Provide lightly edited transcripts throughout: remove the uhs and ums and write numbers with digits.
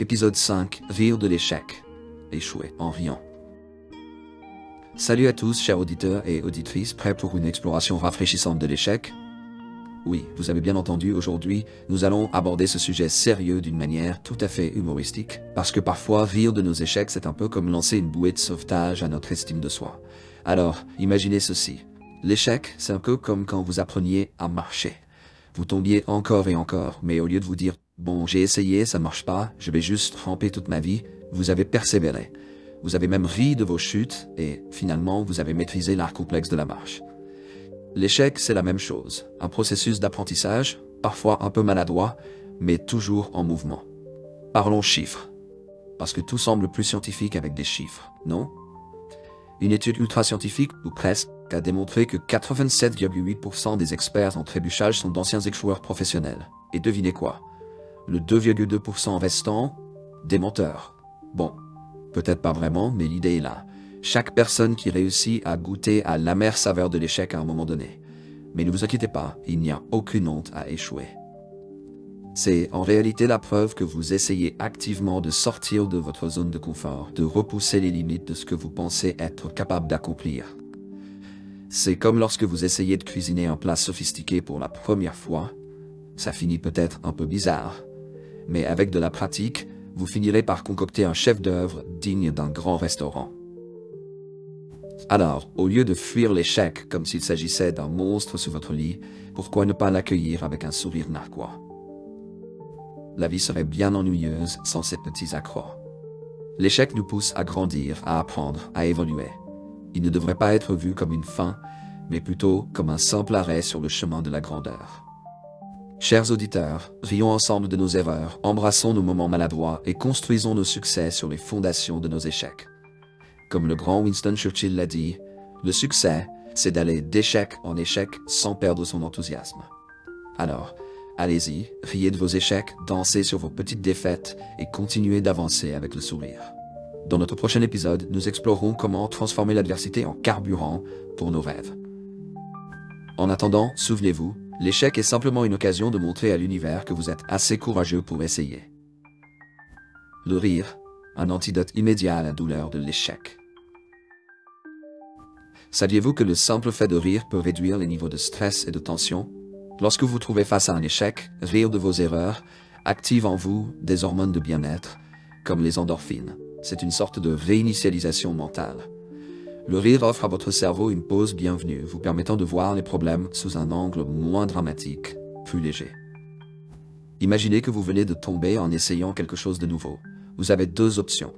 Épisode 5. Rire de l'échec. Échouer en riant. Salut à tous, chers auditeurs et auditrices, prêts pour une exploration rafraîchissante de l'échec? Oui, vous avez bien entendu, aujourd'hui, nous allons aborder ce sujet sérieux d'une manière tout à fait humoristique, parce que parfois, rire de nos échecs, c'est un peu comme lancer une bouée de sauvetage à notre estime de soi. Alors, imaginez ceci. L'échec, c'est un peu comme quand vous appreniez à marcher. Vous tombiez encore et encore, mais au lieu de vous dire « Bon, j'ai essayé, ça ne marche pas, je vais juste ramper toute ma vie », vous avez persévéré. Vous avez même ri de vos chutes et, finalement, vous avez maîtrisé l'art complexe de la marche. L'échec, c'est la même chose. Un processus d'apprentissage, parfois un peu maladroit, mais toujours en mouvement. Parlons chiffres. Parce que tout semble plus scientifique avec des chiffres, non? Une étude ultra-scientifique, ou presque, a démontré que 87,8% des experts en trébuchage sont d'anciens échoueurs professionnels. Et devinez quoi? Le 2,2% restant, des menteurs. Bon, peut-être pas vraiment, mais l'idée est là. Chaque personne qui réussit a goûté à l'amère saveur de l'échec à un moment donné. Mais ne vous inquiétez pas, il n'y a aucune honte à échouer. C'est en réalité la preuve que vous essayez activement de sortir de votre zone de confort, de repousser les limites de ce que vous pensez être capable d'accomplir. C'est comme lorsque vous essayez de cuisiner un plat sophistiqué pour la première fois. Ça finit peut-être un peu bizarre, mais avec de la pratique, vous finirez par concocter un chef-d'œuvre digne d'un grand restaurant. Alors, au lieu de fuir l'échec comme s'il s'agissait d'un monstre sous votre lit, pourquoi ne pas l'accueillir avec un sourire narquois? La vie serait bien ennuyeuse sans ces petits accrocs. L'échec nous pousse à grandir, à apprendre, à évoluer. Il ne devrait pas être vu comme une fin, mais plutôt comme un simple arrêt sur le chemin de la grandeur. Chers auditeurs, rions ensemble de nos erreurs, embrassons nos moments maladroits et construisons nos succès sur les fondations de nos échecs. Comme le grand Winston Churchill l'a dit, le succès, c'est d'aller d'échec en échec sans perdre son enthousiasme. Alors, allez-y, riez de vos échecs, dansez sur vos petites défaites et continuez d'avancer avec le sourire. Dans notre prochain épisode, nous explorerons comment transformer l'adversité en carburant pour nos rêves. En attendant, souvenez-vous, l'échec est simplement une occasion de montrer à l'univers que vous êtes assez courageux pour essayer. Le rire, un antidote immédiat à la douleur de l'échec. Saviez-vous que le simple fait de rire peut réduire les niveaux de stress et de tension? Lorsque vous trouvez face à un échec, rire de vos erreurs active en vous des hormones de bien-être, comme les endorphines. C'est une sorte de réinitialisation mentale. Le rire offre à votre cerveau une pause bienvenue, vous permettant de voir les problèmes sous un angle moins dramatique, plus léger. Imaginez que vous venez de tomber en essayant quelque chose de nouveau. Vous avez deux options.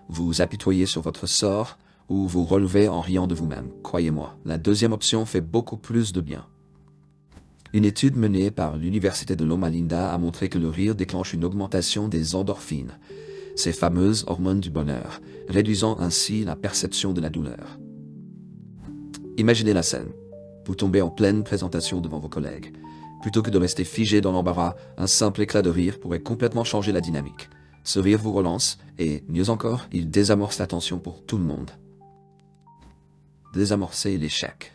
Vous apitoyer sur votre sort ou vous relever en riant de vous-même. Croyez-moi, la deuxième option fait beaucoup plus de bien. Une étude menée par l'Université de Loma Linda a montré que le rire déclenche une augmentation des endorphines, ces fameuses hormones du bonheur, réduisant ainsi la perception de la douleur. Imaginez la scène. Vous tombez en pleine présentation devant vos collègues. Plutôt que de rester figé dans l'embarras, un simple éclat de rire pourrait complètement changer la dynamique. Ce rire vous relance et, mieux encore, il désamorce la tension pour tout le monde. Désamorcer l'échec.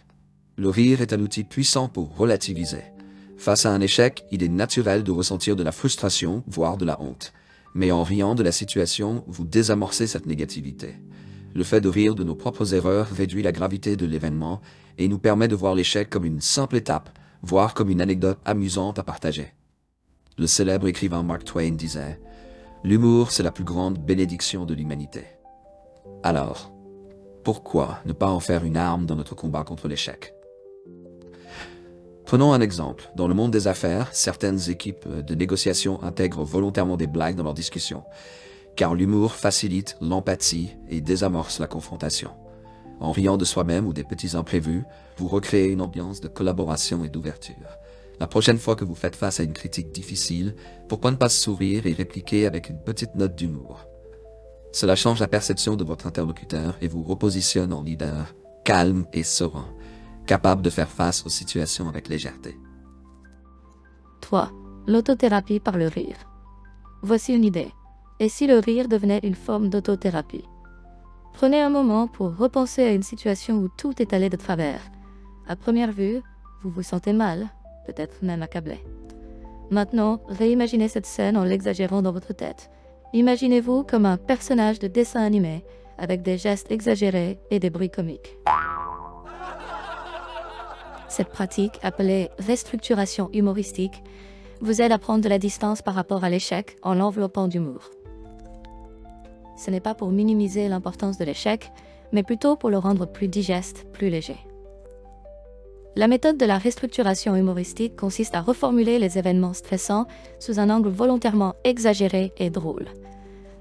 Le rire est un outil puissant pour relativiser. Face à un échec, il est naturel de ressentir de la frustration, voire de la honte. Mais en riant de la situation, vous désamorcez cette négativité. Le fait de rire de nos propres erreurs réduit la gravité de l'événement et nous permet de voir l'échec comme une simple étape, voire comme une anecdote amusante à partager. Le célèbre écrivain Mark Twain disait « L'humour, c'est la plus grande bénédiction de l'humanité. » Alors, pourquoi ne pas en faire une arme dans notre combat contre l'échec? Prenons un exemple. Dans le monde des affaires, certaines équipes de négociation intègrent volontairement des blagues dans leurs discussions, car l'humour facilite l'empathie et désamorce la confrontation. En riant de soi-même ou des petits imprévus, vous recréez une ambiance de collaboration et d'ouverture. La prochaine fois que vous faites face à une critique difficile, pourquoi ne pas sourire et répliquer avec une petite note d'humour? Cela change la perception de votre interlocuteur et vous repositionne en leader, calme et serein, capable de faire face aux situations avec légèreté. 3. L'autothérapie par le rire. Voici une idée. Et si le rire devenait une forme d'autothérapie? Prenez un moment pour repenser à une situation où tout est allé de travers. À première vue, vous vous sentez mal, peut-être même accablé. Maintenant, réimaginez cette scène en l'exagérant dans votre tête. Imaginez-vous comme un personnage de dessin animé, avec des gestes exagérés et des bruits comiques. Cette pratique, appelée restructuration humoristique, vous aide à prendre de la distance par rapport à l'échec en l'enveloppant d'humour. Ce n'est pas pour minimiser l'importance de l'échec, mais plutôt pour le rendre plus digeste, plus léger. La méthode de la restructuration humoristique consiste à reformuler les événements stressants sous un angle volontairement exagéré et drôle.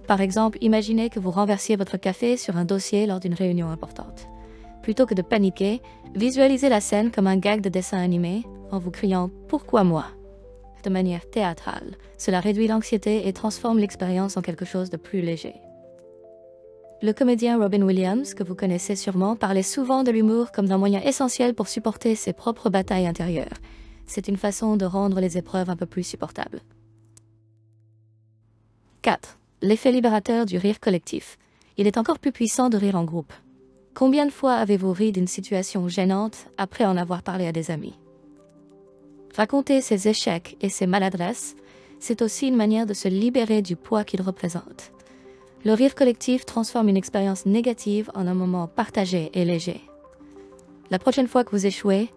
Par exemple, imaginez que vous renversiez votre café sur un dossier lors d'une réunion importante. Plutôt que de paniquer, visualisez la scène comme un gag de dessin animé en vous criant « Pourquoi moi ?» de manière théâtrale. Cela réduit l'anxiété et transforme l'expérience en quelque chose de plus léger. Le comédien Robin Williams, que vous connaissez sûrement, parlait souvent de l'humour comme d'un moyen essentiel pour supporter ses propres batailles intérieures. C'est une façon de rendre les épreuves un peu plus supportables. 4. L'effet libérateur du rire collectif. Il est encore plus puissant de rire en groupe. Combien de fois avez-vous ri d'une situation gênante après en avoir parlé à des amis? Raconter ses échecs et ses maladresses, c'est aussi une manière de se libérer du poids qu'ils représentent. Le rire collectif transforme une expérience négative en un moment partagé et léger. La prochaine fois que vous échouez,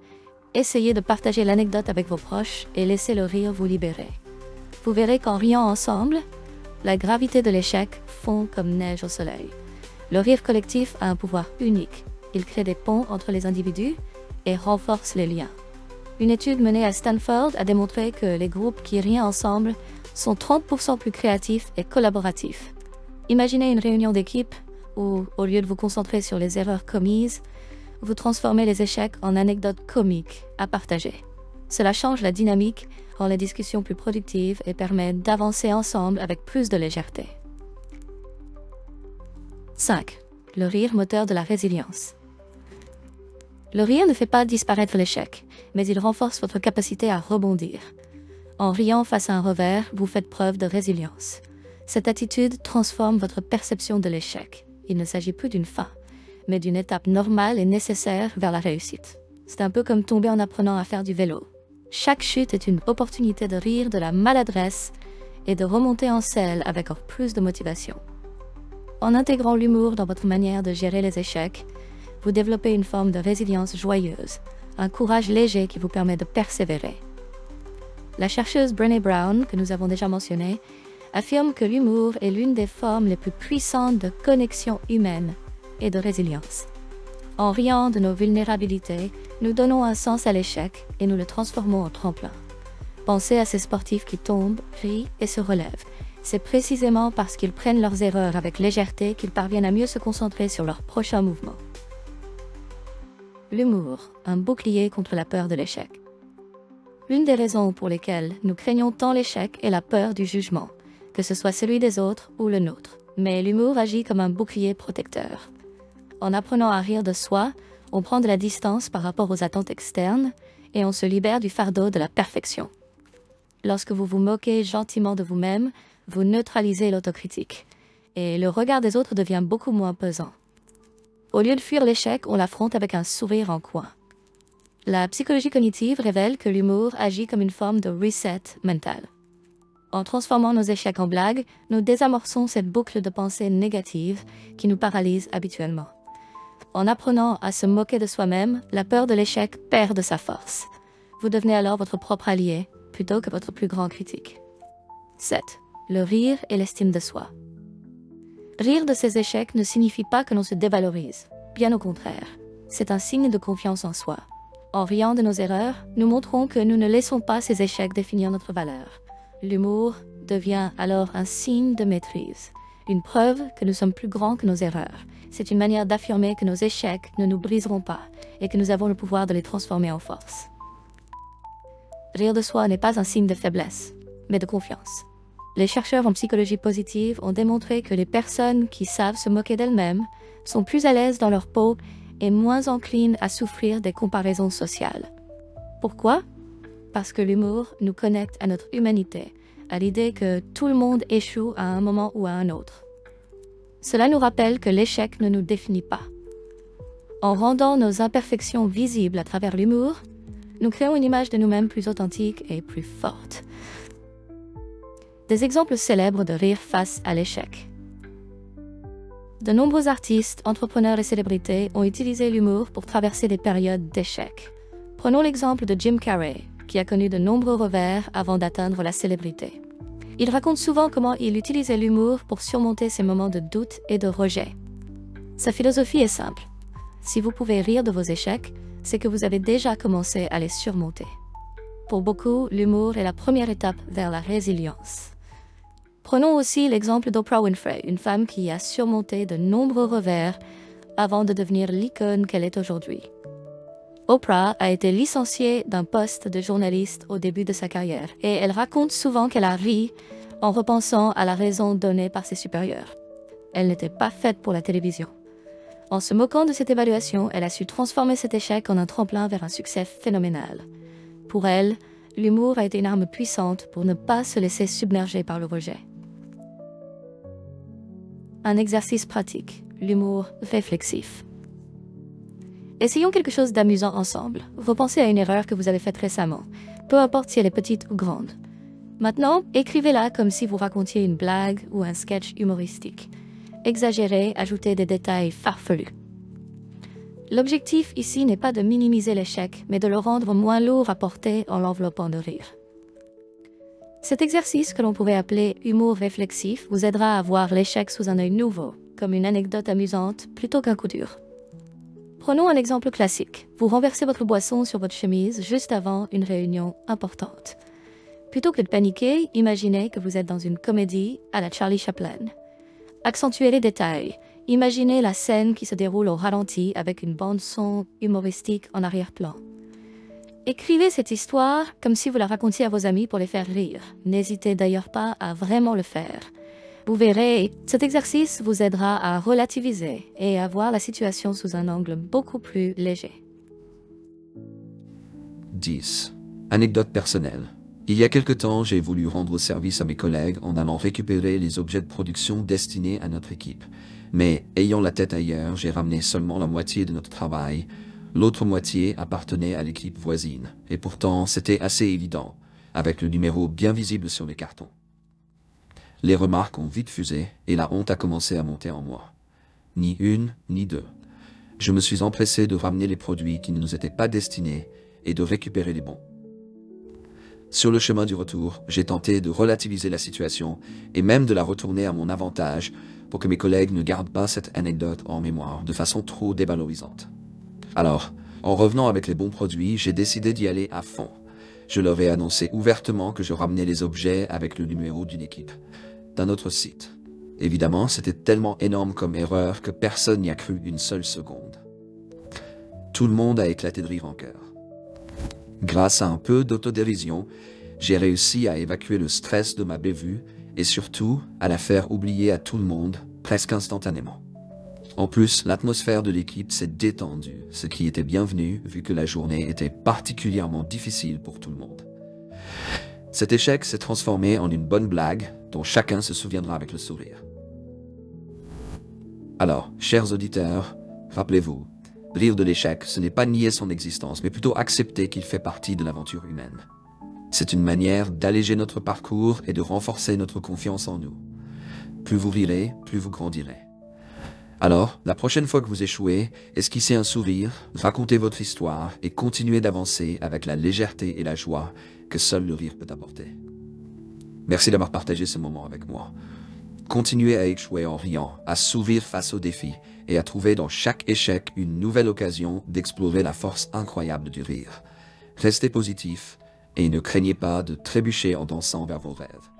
essayez de partager l'anecdote avec vos proches et laissez le rire vous libérer. Vous verrez qu'en riant ensemble, la gravité de l'échec fond comme neige au soleil. Le rire collectif a un pouvoir unique. Il crée des ponts entre les individus et renforce les liens. Une étude menée à Stanford a démontré que les groupes qui rient ensemble sont 30% plus créatifs et collaboratifs. Imaginez une réunion d'équipe où, au lieu de vous concentrer sur les erreurs commises, vous transformez les échecs en anecdotes comiques à partager. Cela change la dynamique, rend les discussions plus productives et permet d'avancer ensemble avec plus de légèreté. 5. Le rire moteur de la résilience. Le rire ne fait pas disparaître l'échec, mais il renforce votre capacité à rebondir. En riant face à un revers, vous faites preuve de résilience. Cette attitude transforme votre perception de l'échec. Il ne s'agit plus d'une fin, mais d'une étape normale et nécessaire vers la réussite. C'est un peu comme tomber en apprenant à faire du vélo. Chaque chute est une opportunité de rire de la maladresse et de remonter en selle avec encore plus de motivation. En intégrant l'humour dans votre manière de gérer les échecs, vous développez une forme de résilience joyeuse, un courage léger qui vous permet de persévérer. La chercheuse Brené Brown, que nous avons déjà mentionnée, affirme que l'humour est l'une des formes les plus puissantes de connexion humaine et de résilience. En riant de nos vulnérabilités, nous donnons un sens à l'échec et nous le transformons en tremplin. Pensez à ces sportifs qui tombent, rient et se relèvent. C'est précisément parce qu'ils prennent leurs erreurs avec légèreté qu'ils parviennent à mieux se concentrer sur leur prochain mouvement. L'humour, un bouclier contre la peur de l'échec. L'une des raisons pour lesquelles nous craignons tant l'échec est la peur du jugement, que ce soit celui des autres ou le nôtre. Mais l'humour agit comme un bouclier protecteur. En apprenant à rire de soi, on prend de la distance par rapport aux attentes externes et on se libère du fardeau de la perfection. Lorsque vous vous moquez gentiment de vous-même, vous neutralisez l'autocritique et le regard des autres devient beaucoup moins pesant. Au lieu de fuir l'échec, on l'affronte avec un sourire en coin. La psychologie cognitive révèle que l'humour agit comme une forme de reset mental. En transformant nos échecs en blagues, nous désamorçons cette boucle de pensée négative qui nous paralyse habituellement. En apprenant à se moquer de soi-même, la peur de l'échec perd de sa force. Vous devenez alors votre propre allié, plutôt que votre plus grand critique. 7. Le rire et l'estime de soi. Rire de ses échecs ne signifie pas que l'on se dévalorise. Bien au contraire, c'est un signe de confiance en soi. En riant de nos erreurs, nous montrons que nous ne laissons pas ces échecs définir notre valeur. L'humour devient alors un signe de maîtrise, une preuve que nous sommes plus grands que nos erreurs. C'est une manière d'affirmer que nos échecs ne nous briseront pas et que nous avons le pouvoir de les transformer en force. Rire de soi n'est pas un signe de faiblesse, mais de confiance. Les chercheurs en psychologie positive ont démontré que les personnes qui savent se moquer d'elles-mêmes sont plus à l'aise dans leur peau et moins enclines à souffrir des comparaisons sociales. Pourquoi ? Parce que l'humour nous connecte à notre humanité, à l'idée que tout le monde échoue à un moment ou à un autre. Cela nous rappelle que l'échec ne nous définit pas. En rendant nos imperfections visibles à travers l'humour, nous créons une image de nous-mêmes plus authentique et plus forte. Des exemples célèbres de rire face à l'échec. De nombreux artistes, entrepreneurs et célébrités ont utilisé l'humour pour traverser des périodes d'échec. Prenons l'exemple de Jim Carrey, qui a connu de nombreux revers avant d'atteindre la célébrité. Il raconte souvent comment il utilisait l'humour pour surmonter ses moments de doute et de rejet. Sa philosophie est simple. Si vous pouvez rire de vos échecs, c'est que vous avez déjà commencé à les surmonter. Pour beaucoup, l'humour est la première étape vers la résilience. Prenons aussi l'exemple d'Oprah Winfrey, une femme qui a surmonté de nombreux revers avant de devenir l'icône qu'elle est aujourd'hui. Oprah a été licenciée d'un poste de journaliste au début de sa carrière et elle raconte souvent qu'elle a ri en repensant à la raison donnée par ses supérieurs. Elle n'était pas faite pour la télévision. En se moquant de cette évaluation, elle a su transformer cet échec en un tremplin vers un succès phénoménal. Pour elle, l'humour a été une arme puissante pour ne pas se laisser submerger par le rejet. Un exercice pratique, l'humour réflexif. Essayons quelque chose d'amusant ensemble. Repensez à une erreur que vous avez faite récemment, peu importe si elle est petite ou grande. Maintenant, écrivez-la comme si vous racontiez une blague ou un sketch humoristique. Exagérez, ajoutez des détails farfelus. L'objectif ici n'est pas de minimiser l'échec, mais de le rendre moins lourd à porter en l'enveloppant de rire. Cet exercice, que l'on pourrait appeler humour réflexif, vous aidera à voir l'échec sous un œil nouveau, comme une anecdote amusante plutôt qu'un coup dur. Prenons un exemple classique. Vous renversez votre boisson sur votre chemise juste avant une réunion importante. Plutôt que de paniquer, imaginez que vous êtes dans une comédie à la Charlie Chaplin. Accentuez les détails. Imaginez la scène qui se déroule au ralenti avec une bande-son humoristique en arrière-plan. Écrivez cette histoire comme si vous la racontiez à vos amis pour les faire rire. N'hésitez d'ailleurs pas à vraiment le faire. Vous verrez, cet exercice vous aidera à relativiser et à voir la situation sous un angle beaucoup plus léger. 10. Anecdote personnelle. Il y a quelque temps, j'ai voulu rendre service à mes collègues en allant récupérer les objets de production destinés à notre équipe. Mais, ayant la tête ailleurs, j'ai ramené seulement la moitié de notre travail. L'autre moitié appartenait à l'équipe voisine. Et pourtant, c'était assez évident, avec le numéro bien visible sur les cartons. Les remarques ont vite fusé et la honte a commencé à monter en moi. Ni une, ni deux. Je me suis empressé de ramener les produits qui ne nous étaient pas destinés et de récupérer les bons. Sur le chemin du retour, j'ai tenté de relativiser la situation et même de la retourner à mon avantage pour que mes collègues ne gardent pas cette anecdote en mémoire de façon trop dévalorisante. Alors, en revenant avec les bons produits, j'ai décidé d'y aller à fond. Je leur ai annoncé ouvertement que je ramenais les objets avec le numéro d'une équipe, d'un autre site. Évidemment, c'était tellement énorme comme erreur que personne n'y a cru une seule seconde. Tout le monde a éclaté de rire en chœur. Grâce à un peu d'autodérision, j'ai réussi à évacuer le stress de ma bévue et surtout à la faire oublier à tout le monde presque instantanément. En plus, l'atmosphère de l'équipe s'est détendue, ce qui était bienvenu vu que la journée était particulièrement difficile pour tout le monde. Cet échec s'est transformé en une bonne blague dont chacun se souviendra avec le sourire. Alors, chers auditeurs, rappelez-vous, rire de l'échec, ce n'est pas nier son existence, mais plutôt accepter qu'il fait partie de l'aventure humaine. C'est une manière d'alléger notre parcours et de renforcer notre confiance en nous. Plus vous rirez, plus vous grandirez. Alors, la prochaine fois que vous échouez, esquissez un sourire, racontez votre histoire et continuez d'avancer avec la légèreté et la joie que seul le rire peut apporter. Merci d'avoir partagé ce moment avec moi. Continuez à échouer en riant, à sourire face aux défis et à trouver dans chaque échec une nouvelle occasion d'explorer la force incroyable du rire. Restez positif et ne craignez pas de trébucher en dansant vers vos rêves.